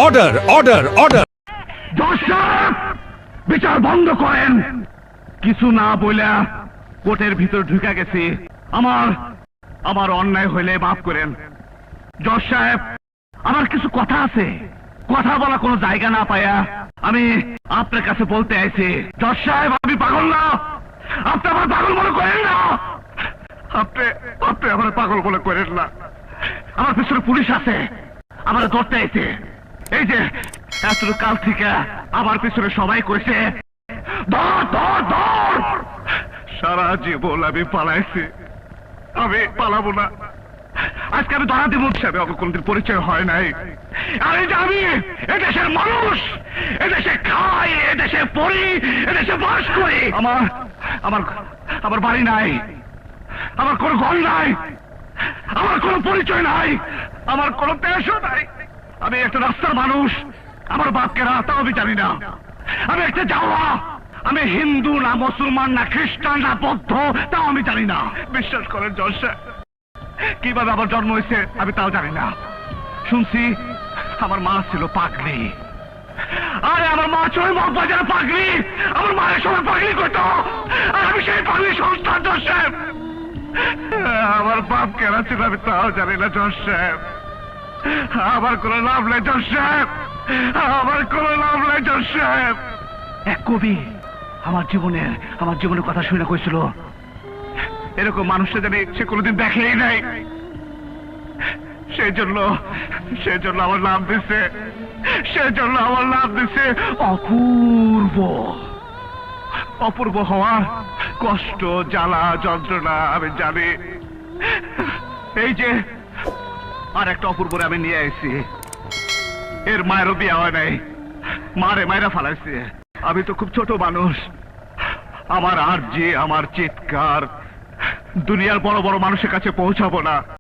Order order order. জজ সাহেব, বিচার বন্ধ করেন। কিছু না বইলা কোর্টের ভিতর ঢুকে গেছি। আমার আমার অন্যায় হইলে মাফ করেন। জজ সাহেব, আমার কিছু কথা আছে। কথা বলা কোনো জায়গা না পায়া আমি আপনার কাছে বলতে আইছি। জজ সাহেব, আমি পাগল না। আপনি আমার পাগল মনে করেন না। আপনি আপনি আমার পাগল মনে করেন না। আমার পিছনে পুলিশ আছে, আমার ধরতে আইছে। এই যে এত কাল থেকে আমার পিছনে সবাই কইছে ধর ধর ধর। সারা জীবন আমি পালাইছি, আমি পালাবো না। আজকে আমি ধরা দিব। সাহেব, আমার কোনদিন পরিচয় হয় নাই। আর এই যে আমি এদেশের মানুষ, এদেশে খাই, এদেশে পড়ি, এদেশে বাস করি। আমার আমার আমার বাড়ি নাই, আমার কোনো ঘর নাই, আমার কোনো পরিচয় নাই, আমার কোনো দেশও নাই। আমি একটা রাস্তার মানুষ। আমার বাপকে তাও আমি জানি না। আমি একটা যাওয়া। আমি হিন্দু না মুসলমান না খ্রিস্টান না বৌদ্ধ তাও আমি জানি না। বিশ্বাস করেন জজ সাহেব, কিভাবে আমার জন্ম হয়েছে আমি তাও জানি না। শুনছি আমার মা ছিল পাগলি। আরে আমার মা ছিল বাজারে পাগলি। আমার মায়ের সবাই পাগলি করতো, আর আমি সেই পাগলি সন্তান। জজ সাহেব, আমার বাপ কেন ছিল আমি তাও জানি না। জজ সাহেব, আমার কোনো লাভ নাই। জজ সাহেব, আমার কোনো লাভ নাই। জজ সাহেব, এক কবি আমার জীবনের কথা শুনে কইছিল, এরকম মানুষটা জানি সে কোনোদিন দেখেই নাই। সেই জন্য আমার নাম দিছে, অপূর্ব। অপূর্ব হওয়ার কষ্ট, জ্বালা, যন্ত্রণা আমি জানি। এই যে আর একটা অপূর্বরে আমি নিয়ে আইছি। এর মায়েরও বিয়ে হয় নাই, মায়েরা ফালাইছে। আমি তো খুব ছোট মানুষ। আমার আরজি, আমার চিৎকার দুনিয়ার বড় বড় মানুষের কাছে পৌঁছাবো না।